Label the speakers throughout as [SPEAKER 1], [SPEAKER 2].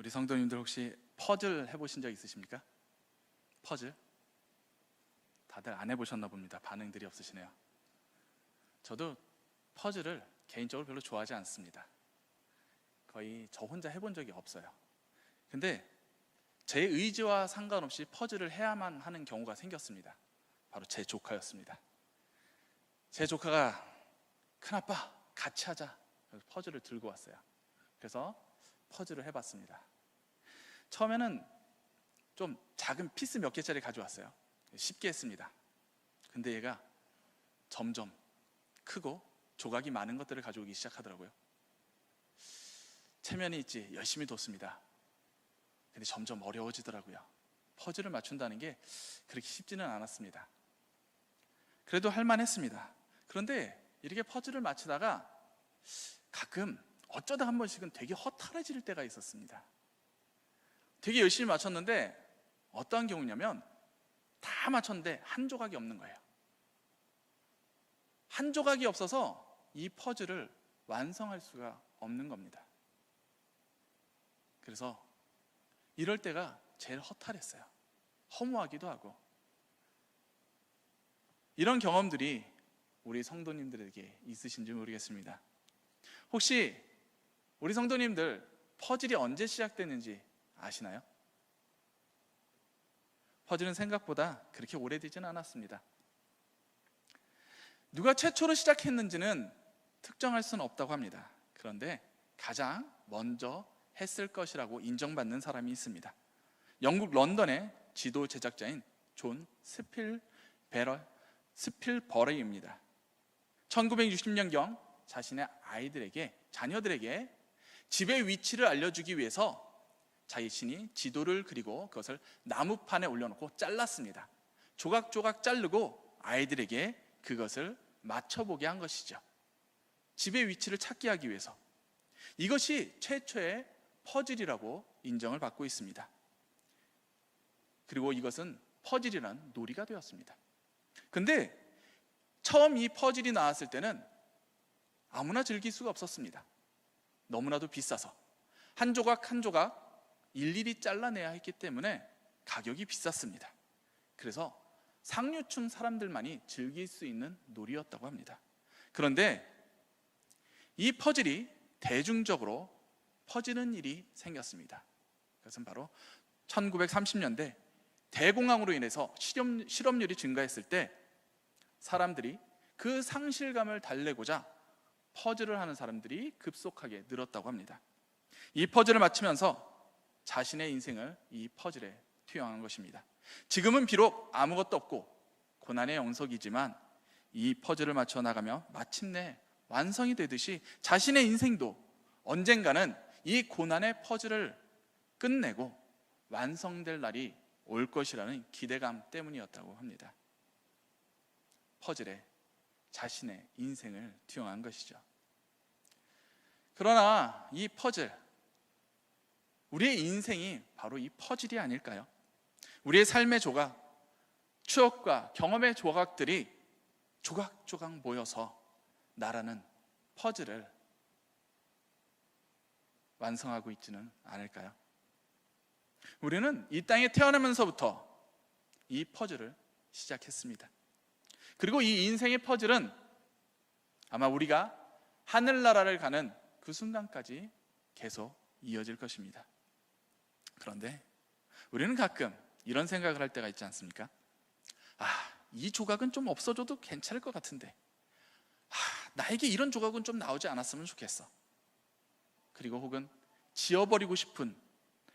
[SPEAKER 1] 우리 성도님들 혹시 퍼즐 해보신 적 있으십니까? 퍼즐? 다들 안 해보셨나 봅니다. 반응들이 없으시네요. 저도 퍼즐을 개인적으로 별로 좋아하지 않습니다. 거의 저 혼자 해본 적이 없어요. 근데 제 의지와 상관없이 퍼즐을 해야만 하는 경우가 생겼습니다. 바로 제 조카였습니다. 제 조카가 큰아빠 같이 하자, 그래서 퍼즐을 들고 왔어요. 그래서 퍼즐을 해봤습니다. 처음에는 좀 작은 피스 몇 개짜리 가져왔어요. 쉽게 했습니다. 근데 얘가 점점 크고 조각이 많은 것들을 가져오기 시작하더라고요. 체면이 있지 열심히 뒀습니다. 근데 점점 어려워지더라고요. 퍼즐을 맞춘다는 게 그렇게 쉽지는 않았습니다. 그래도 할만했습니다. 그런데 이렇게 퍼즐을 맞추다가 가끔 어쩌다 한 번씩은 되게 허탈해질 때가 있었습니다. 되게 열심히 맞췄는데 어떠한 경우냐면 다 맞췄는데 한 조각이 없는 거예요. 한 조각이 없어서 이 퍼즐을 완성할 수가 없는 겁니다. 그래서 이럴 때가 제일 허탈했어요. 허무하기도 하고. 이런 경험들이 우리 성도님들에게 있으신지 모르겠습니다. 혹시 우리 성도님들 퍼즐이 언제 시작됐는지 아시나요? 퍼즐은 생각보다 그렇게 오래되지는 않았습니다. 누가 최초로 시작했는지는 특정할 수는 없다고 합니다. 그런데 가장 먼저 했을 것이라고 인정받는 사람이 있습니다. 영국 런던의 지도 제작자인 존 스필버레이입니다. 1960년경 자신의 자녀들에게 집의 위치를 알려주기 위해서 자신이 지도를 그리고 그것을 나무판에 올려놓고 잘랐습니다. 조각조각 자르고 아이들에게 그것을 맞춰보게 한 것이죠. 집의 위치를 찾게 하기 위해서. 이것이 최초의 퍼즐이라고 인정을 받고 있습니다. 그리고 이것은 퍼즐이라는 놀이가 되었습니다. 근데 처음 이 퍼즐이 나왔을 때는 아무나 즐길 수가 없었습니다. 너무나도 비싸서 한 조각 한 조각 일일이 잘라내야 했기 때문에 가격이 비쌌습니다. 그래서 상류층 사람들만이 즐길 수 있는 놀이였다고 합니다. 그런데 이 퍼즐이 대중적으로 퍼지는 일이 생겼습니다. 그것은 바로 1930년대 대공황으로 인해서 실업률이 증가했을 때 사람들이 그 상실감을 달래고자 퍼즐을 하는 사람들이 급속하게 늘었다고 합니다. 이 퍼즐을 맞추면서 자신의 인생을 이 퍼즐에 투영한 것입니다. 지금은 비록 아무것도 없고 고난의 영석이지만 이 퍼즐을 맞춰 나가며 마침내 완성이 되듯이 자신의 인생도 언젠가는 이 고난의 퍼즐을 끝내고 완성될 날이 올 것이라는 기대감 때문이었다고 합니다. 퍼즐에 자신의 인생을 투영한 것이죠. 그러나 이 퍼즐, 우리의 인생이 바로 이 퍼즐이 아닐까요? 우리의 삶의 조각, 추억과 경험의 조각들이 조각조각 모여서 나라는 퍼즐을 완성하고 있지는 않을까요? 우리는 이 땅에 태어나면서부터 이 퍼즐을 시작했습니다. 그리고 이 인생의 퍼즐은 아마 우리가 하늘나라를 가는 그 순간까지 계속 이어질 것입니다. 그런데 우리는 가끔 이런 생각을 할 때가 있지 않습니까? 이 조각은 좀 없어져도 괜찮을 것 같은데, 나에게 이런 조각은 좀 나오지 않았으면 좋겠어. 그리고 혹은 지워버리고 싶은,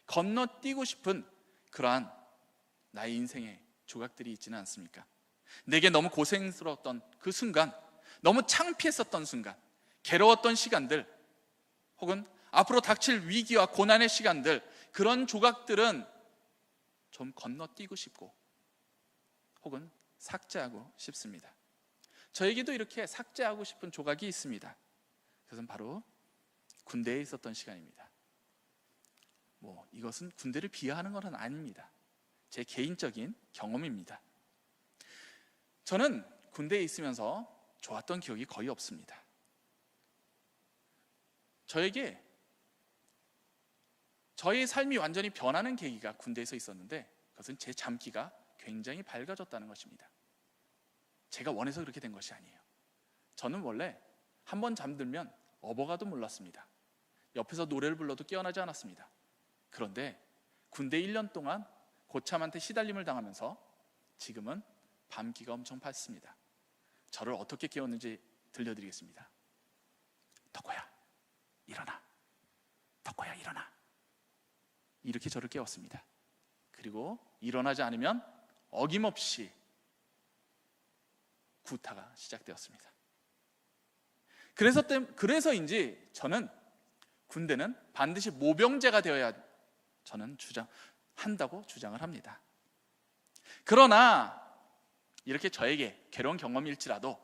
[SPEAKER 1] 건너뛰고 싶은 그러한 나의 인생의 조각들이 있지는 않습니까? 내게 너무 고생스러웠던 그 순간, 너무 창피했었던 순간, 괴로웠던 시간들, 혹은 앞으로 닥칠 위기와 고난의 시간들, 그런 조각들은 좀 건너뛰고 싶고 혹은 삭제하고 싶습니다. 저에게도 이렇게 삭제하고 싶은 조각이 있습니다. 그것은 바로 군대에 있었던 시간입니다. 이것은 군대를 비하하는 것은 아닙니다. 제 개인적인 경험입니다. 저는 군대에 있으면서 좋았던 기억이 거의 없습니다. 저의 삶이 완전히 변하는 계기가 군대에서 있었는데, 그것은 제 잠기가 굉장히 밝아졌다는 것입니다. 제가 원해서 그렇게 된 것이 아니에요. 저는 원래 한 번 잠들면 어버가도 몰랐습니다. 옆에서 노래를 불러도 깨어나지 않았습니다. 그런데 군대 1년 동안 고참한테 시달림을 당하면서 지금은 밤기가 엄청 밝습니다. 저를 어떻게 깨웠는지 들려드리겠습니다. 덕호야, 일어나. 덕호야, 일어나. 이렇게 저를 깨웠습니다. 그리고 일어나지 않으면 어김없이 구타가 시작되었습니다. 그래서인지 저는 군대는 반드시 모병제가 되어야 저는 한다고 주장을 합니다. 그러나 이렇게 저에게 괴로운 경험일지라도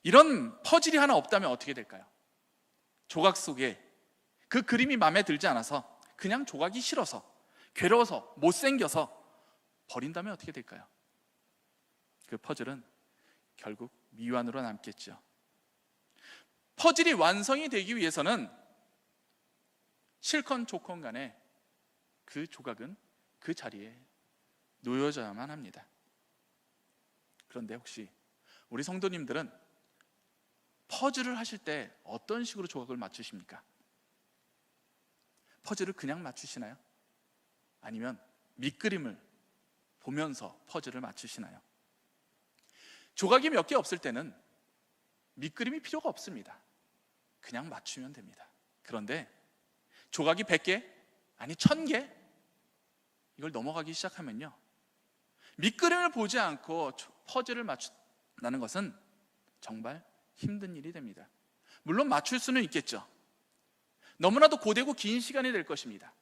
[SPEAKER 1] 이런 퍼즐이 하나 없다면 어떻게 될까요? 조각 속에 그 그림이 마음에 들지 않아서, 그냥 조각이 싫어서, 괴로워서, 못생겨서 버린다면 어떻게 될까요? 그 퍼즐은 결국 미완으로 남겠죠. 퍼즐이 완성이 되기 위해서는 싫건 좋건 간에 그 조각은 그 자리에 놓여져야만 합니다. 그런데 혹시 우리 성도님들은 퍼즐을 하실 때 어떤 식으로 조각을 맞추십니까? 퍼즐을 그냥 맞추시나요? 아니면 밑그림을 보면서 퍼즐을 맞추시나요? 조각이 몇 개 없을 때는 밑그림이 필요가 없습니다. 그냥 맞추면 됩니다. 그런데 조각이 100개, 아니 1000개, 이걸 넘어가기 시작하면요, 밑그림을 보지 않고 퍼즐을 맞춘다는 것은 정말 힘든 일이 됩니다. 물론 맞출 수는 있겠죠. 너무나도 고되고 긴 시간이 될 것입니다.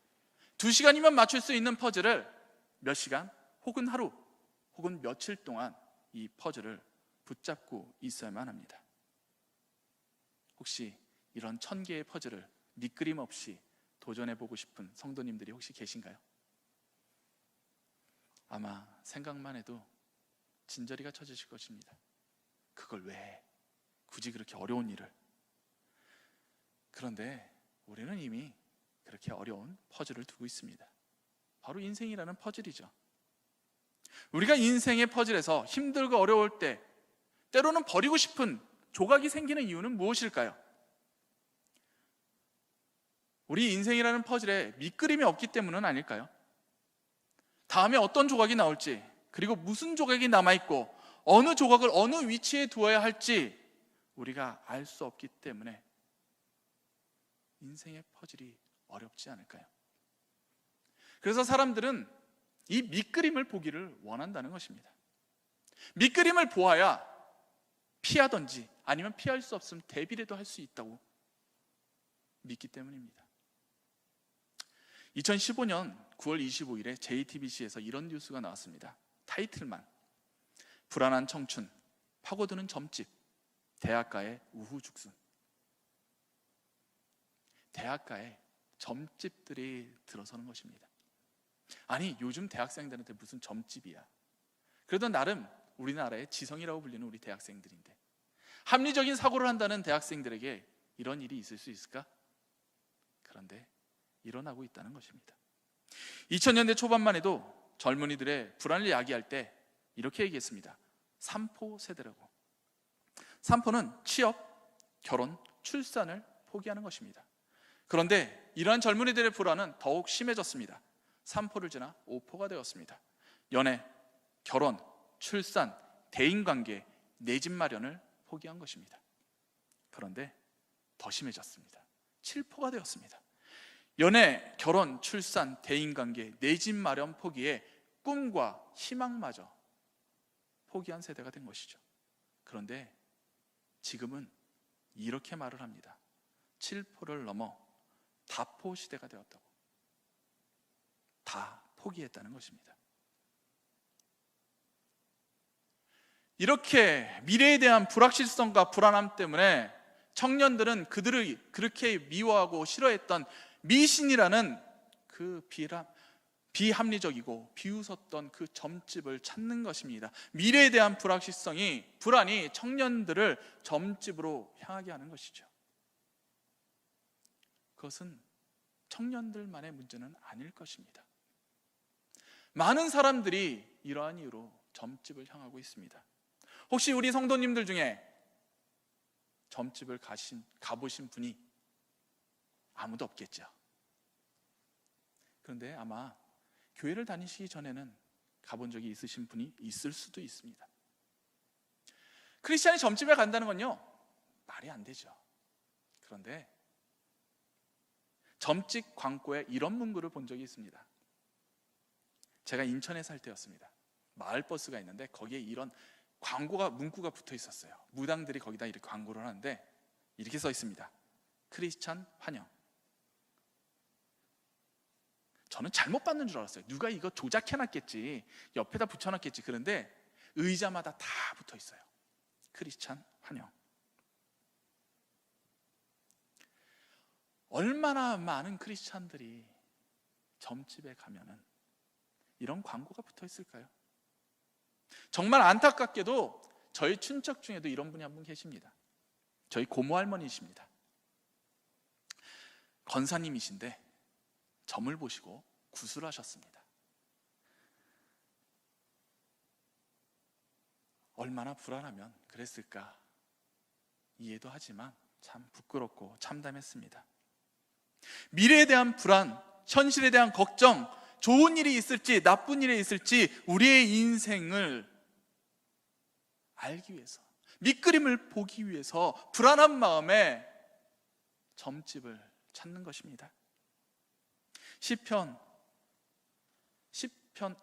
[SPEAKER 1] 2시간이면 맞출 수 있는 퍼즐을 몇 시간, 혹은 하루, 혹은 며칠 동안 이 퍼즐을 붙잡고 있어야만 합니다. 혹시 이런 1000개의 퍼즐을 밑그림 없이 도전해보고 싶은 성도님들이 혹시 계신가요? 아마 생각만 해도 진저리가 쳐지실 것입니다. 그걸 왜 굳이 그렇게 어려운 일을. 그런데 우리는 이미 그렇게 어려운 퍼즐을 두고 있습니다. 바로 인생이라는 퍼즐이죠. 우리가 인생의 퍼즐에서 힘들고 어려울 때 때로는 버리고 싶은 조각이 생기는 이유는 무엇일까요? 우리 인생이라는 퍼즐에 밑그림이 없기 때문은 아닐까요? 다음에 어떤 조각이 나올지, 그리고 무슨 조각이 남아있고 어느 조각을 어느 위치에 두어야 할지 우리가 알 수 없기 때문에 인생의 퍼즐이 어렵지 않을까요? 그래서 사람들은 이 밑그림을 보기를 원한다는 것입니다. 밑그림을 보아야 피하든지 아니면 피할 수 없으면 대비라도 할 수 있다고 믿기 때문입니다. 2015년 9월 25일에 JTBC에서 이런 뉴스가 나왔습니다. 타이틀만: 불안한 청춘, 파고드는 점집, 대학가의 우후죽순. 대학가에 점집들이 들어서는 것입니다. 아니, 요즘 대학생들한테 무슨 점집이야. 그래도 나름 우리나라의 지성이라고 불리는 우리 대학생들인데, 합리적인 사고를 한다는 대학생들에게 이런 일이 있을 수 있을까? 그런데 일어나고 있다는 것입니다. 2000년대 초반만 해도 젊은이들의 불안을 야기할 때 이렇게 얘기했습니다. 3포 세대라고. 3포는 취업, 결혼, 출산을 포기하는 것입니다. 그런데 이러한 젊은이들의 불안은 더욱 심해졌습니다. 3포를 지나 5포가 되었습니다. 연애, 결혼, 출산, 대인관계, 내 집 마련을 포기한 것입니다. 그런데 더 심해졌습니다. 7포가 되었습니다. 연애, 결혼, 출산, 대인관계, 내 집 마련 포기에 꿈과 희망마저 포기한 세대가 된 것이죠. 그런데 지금은 이렇게 말을 합니다. 7포를 넘어 다포 시대가 되었다고. 다 포기했다는 것입니다. 이렇게 미래에 대한 불확실성과 불안함 때문에 청년들은 그들을 그렇게 미워하고 싫어했던 미신이라는 그 비합리적이고 비웃었던 그 점집을 찾는 것입니다. 미래에 대한 불안이 청년들을 점집으로 향하게 하는 것이죠. 그것은 청년들만의 문제는 아닐 것입니다. 많은 사람들이 이러한 이유로 점집을 향하고 있습니다. 혹시 우리 성도님들 중에 점집을 가보신 분이 아무도 없겠죠. 그런데 아마 교회를 다니시기 전에는 가본 적이 있으신 분이 있을 수도 있습니다. 크리스찬이 점집에 간다는 건요, 말이 안 되죠. 그런데 점집 광고에 이런 문구를 본 적이 있습니다. 제가 인천에 살 때였습니다. 마을버스가 있는데 거기에 이런 문구가 붙어 있었어요. 무당들이 거기다 이렇게 광고를 하는데 이렇게 써 있습니다. 크리스찬 환영. 저는 잘못 받는 줄 알았어요. 누가 이거 조작해놨겠지, 옆에다 붙여놨겠지. 그런데 의자마다 다 붙어 있어요. 크리스찬 환영. 얼마나 많은 크리스찬들이 점집에 가면은 이런 광고가 붙어 있을까요? 정말 안타깝게도 저희 친척 중에도 이런 분이 한 분 계십니다. 저희 고모 할머니이십니다. 권사님이신데 점을 보시고 구술하셨습니다. 얼마나 불안하면 그랬을까 이해도 하지만 참 부끄럽고 참담했습니다. 미래에 대한 불안, 현실에 대한 걱정, 좋은 일이 있을지 나쁜 일이 있을지 우리의 인생을 알기 위해서, 밑그림을 보기 위해서 불안한 마음에 점집을 찾는 것입니다. 시편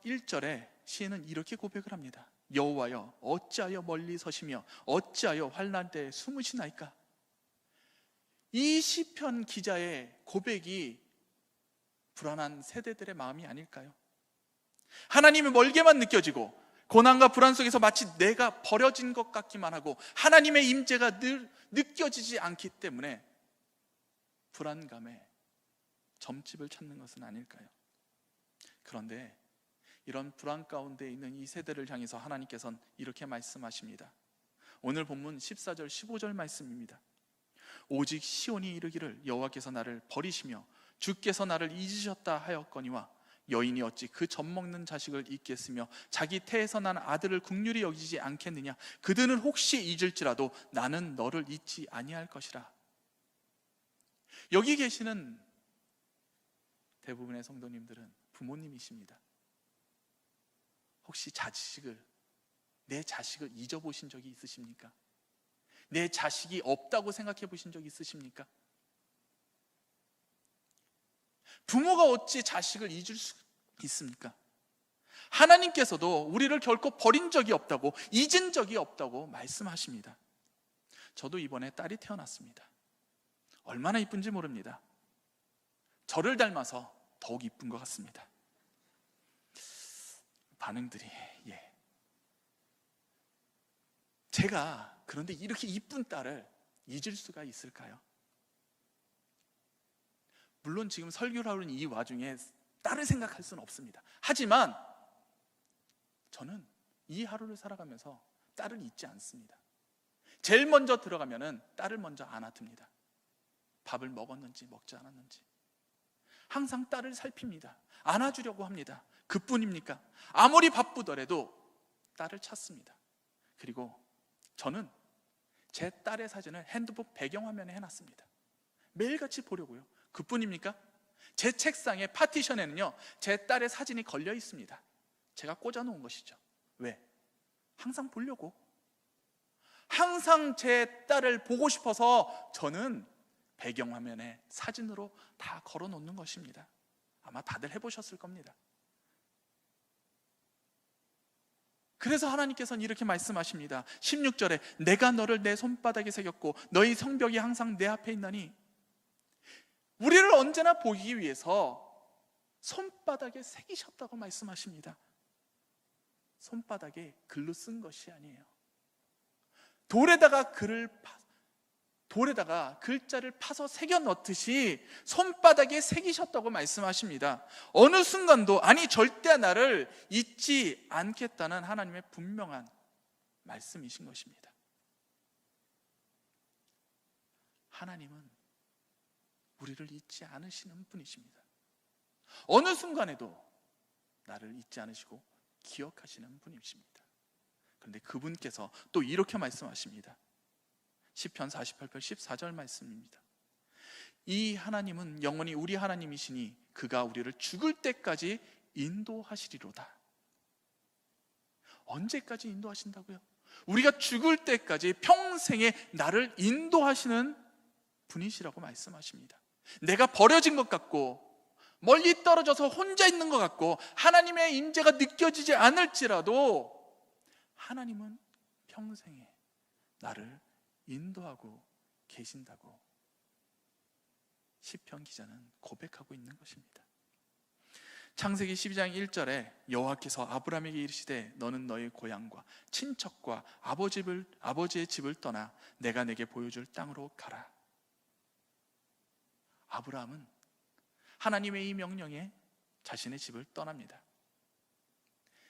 [SPEAKER 1] 1절에 시인은 이렇게 고백을 합니다. 여호와여 어찌하여 멀리 서시며 어찌하여 환난 때에 숨으시나이까. 이 시편 기자의 고백이 불안한 세대들의 마음이 아닐까요? 하나님이 멀게만 느껴지고 고난과 불안 속에서 마치 내가 버려진 것 같기만 하고 하나님의 임재가 늘 느껴지지 않기 때문에 불안감에 점집을 찾는 것은 아닐까요? 그런데 이런 불안 가운데 있는 이 세대를 향해서 하나님께서는 이렇게 말씀하십니다. 오늘 본문 14절 15절 말씀입니다. 오직 시온이 이르기를 여호와께서 나를 버리시며 주께서 나를 잊으셨다 하였거니와 여인이 어찌 그 젖 먹는 자식을 잊겠으며 자기 태에서 난 아들을 긍휼히 여기지 않겠느냐. 그들은 혹시 잊을지라도 나는 너를 잊지 아니할 것이라. 여기 계시는 대부분의 성도님들은 부모님이십니다. 혹시 내 자식을 잊어보신 적이 있으십니까? 내 자식이 없다고 생각해 보신 적이 있으십니까? 부모가 어찌 자식을 잊을 수 있습니까? 하나님께서도 우리를 결코 버린 적이 없다고, 잊은 적이 없다고 말씀하십니다. 저도 이번에 딸이 태어났습니다. 얼마나 이쁜지 모릅니다. 저를 닮아서 더욱 이쁜 것 같습니다. 반응들이 제가 그런데 이렇게 이쁜 딸을 잊을 수가 있을까요? 물론 지금 설교를 하는 이 와중에 딸을 생각할 수는 없습니다. 하지만 저는 이 하루를 살아가면서 딸을 잊지 않습니다. 제일 먼저 들어가면은 딸을 먼저 안아듭니다. 밥을 먹었는지 먹지 않았는지 항상 딸을 살핍니다. 안아주려고 합니다. 그뿐입니까? 아무리 바쁘더라도 딸을 찾습니다. 그리고 저는 제 딸의 사진을 핸드폰 배경화면에 해놨습니다. 매일같이 보려고요. 그뿐입니까? 제 책상의 파티션에는요 제 딸의 사진이 걸려 있습니다. 제가 꽂아놓은 것이죠. 왜? 항상 보려고. 항상 제 딸을 보고 싶어서 저는 배경화면에 사진으로 다 걸어놓는 것입니다. 아마 다들 해보셨을 겁니다. 그래서 하나님께서는 이렇게 말씀하십니다. 16절에 내가 너를 내 손바닥에 새겼고 너희 성벽이 항상 내 앞에 있나니. 우리를 언제나 보기 위해서 손바닥에 새기셨다고 말씀하십니다. 손바닥에 글로 쓴 것이 아니에요. 돌에다가 글자를 파서 새겨 넣듯이 손바닥에 새기셨다고 말씀하십니다. 어느 순간도 아니 절대 나를 잊지 않겠다는 하나님의 분명한 말씀이신 것입니다. 하나님은 우리를 잊지 않으시는 분이십니다. 어느 순간에도 나를 잊지 않으시고 기억하시는 분이십니다. 그런데 그분께서 또 이렇게 말씀하십니다. 시편 48편 14절 말씀입니다. 이 하나님은 영원히 우리 하나님이시니 그가 우리를 죽을 때까지 인도하시리로다. 언제까지 인도하신다고요? 우리가 죽을 때까지 평생에 나를 인도하시는 분이시라고 말씀하십니다. 내가 버려진 것 같고 멀리 떨어져서 혼자 있는 것 같고 하나님의 임재가 느껴지지 않을지라도 하나님은 평생에 나를 인도하고 계신다고 시편 기자는 고백하고 있는 것입니다. 창세기 12장 1절에 여호와께서 아브라함에게 이르시되 너는 너의 고향과 친척과 아버지의 집을 떠나 내가 내게 보여줄 땅으로 가라. 아브라함은 하나님의 이 명령에 자신의 집을 떠납니다.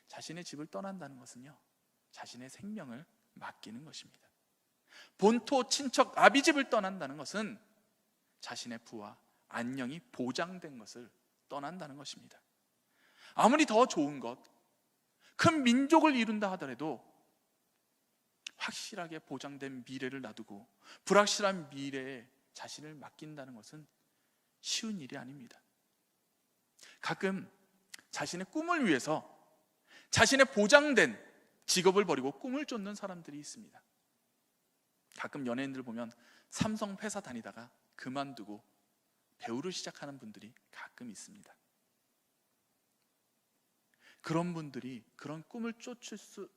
[SPEAKER 1] 자신의 집을 떠난다는 것은요, 자신의 생명을 맡기는 것입니다. 본토 친척 아비집을 떠난다는 것은 자신의 부와 안녕이 보장된 것을 떠난다는 것입니다. 아무리 더 좋은 것, 큰 민족을 이룬다 하더라도 확실하게 보장된 미래를 놔두고 불확실한 미래에 자신을 맡긴다는 것은 쉬운 일이 아닙니다. 가끔 자신의 꿈을 위해서 자신의 보장된 직업을 버리고 꿈을 쫓는 사람들이 있습니다. 가끔 연예인들 보면 삼성 회사 다니다가 그만두고 배우를 시작하는 분들이 가끔 있습니다. 그런 분들이 그런 꿈을 쫓을 수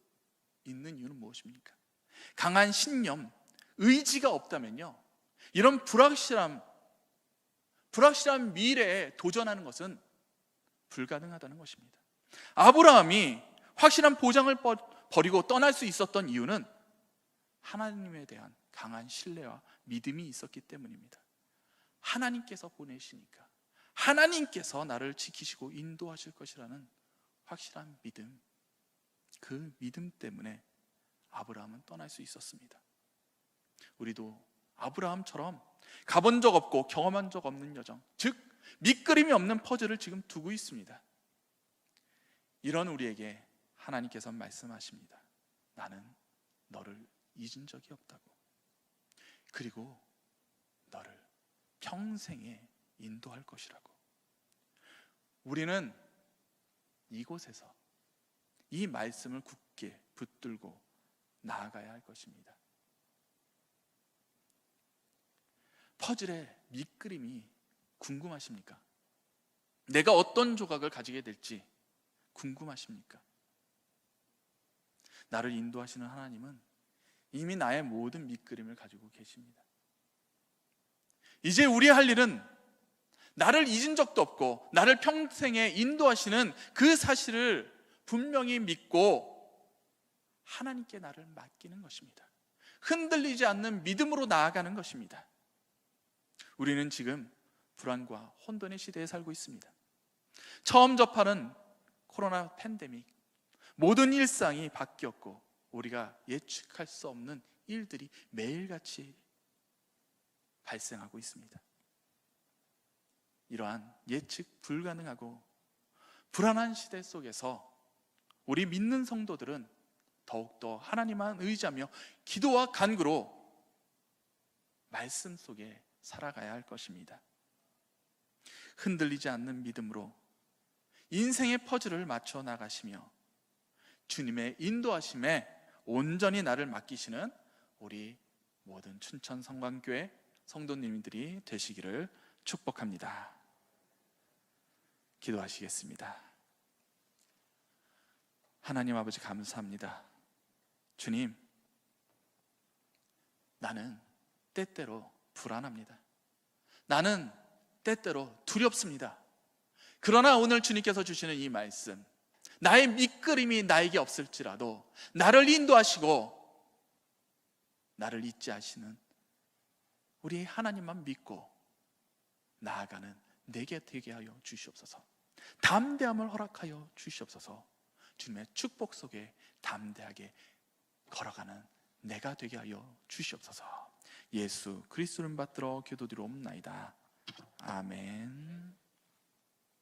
[SPEAKER 1] 있는 이유는 무엇입니까? 강한 신념, 의지가 없다면요, 이런 불확실한 미래에 도전하는 것은 불가능하다는 것입니다. 아브라함이 확실한 보장을 버리고 떠날 수 있었던 이유는 하나님에 대한 강한 신뢰와 믿음이 있었기 때문입니다. 하나님께서 보내시니까, 하나님께서 나를 지키시고 인도하실 것이라는 확실한 믿음, 그 믿음 때문에 아브라함은 떠날 수 있었습니다. 우리도 아브라함처럼 가본 적 없고 경험한 적 없는 여정, 즉 밑그림이 없는 퍼즐을 지금 두고 있습니다. 이런 우리에게 하나님께서 말씀하십니다. 나는 너를 잊은 적이 없다고, 그리고 너를 평생에 인도할 것이라고. 우리는 이곳에서 이 말씀을 굳게 붙들고 나아가야 할 것입니다. 퍼즐의 밑그림이 궁금하십니까? 내가 어떤 조각을 가지게 될지 궁금하십니까? 나를 인도하시는 하나님은 이미 나의 모든 밑그림을 가지고 계십니다. 이제 우리 할 일은 나를 잊은 적도 없고 나를 평생에 인도하시는 그 사실을 분명히 믿고 하나님께 나를 맡기는 것입니다. 흔들리지 않는 믿음으로 나아가는 것입니다. 우리는 지금 불안과 혼돈의 시대에 살고 있습니다. 처음 접하는 코로나 팬데믹, 모든 일상이 바뀌었고 우리가 예측할 수 없는 일들이 매일같이 발생하고 있습니다. 이러한 예측 불가능하고 불안한 시대 속에서 우리 믿는 성도들은 더욱더 하나님만 의지하며 기도와 간구로 말씀 속에 살아가야 할 것입니다. 흔들리지 않는 믿음으로 인생의 퍼즐을 맞춰 나가시며 주님의 인도하심에 온전히 나를 맡기시는 우리 모든 춘천 성광교회 성도님들이 되시기를 축복합니다. 기도하시겠습니다. 하나님 아버지 감사합니다. 주님, 나는 때때로 불안합니다. 나는 때때로 두렵습니다. 그러나 오늘 주님께서 주시는 이 말씀, 나의 밑그림이 나에게 없을지라도 나를 인도하시고 나를 잊지 않으시는 우리 하나님만 믿고 나아가는 내게 되게 하여 주시옵소서. 담대함을 허락하여 주시옵소서. 주님의 축복 속에 담대하게 걸어가는 내가 되게 하여 주시옵소서. 예수 그리스도를 받들어 기도드리옵나이다. 아멘.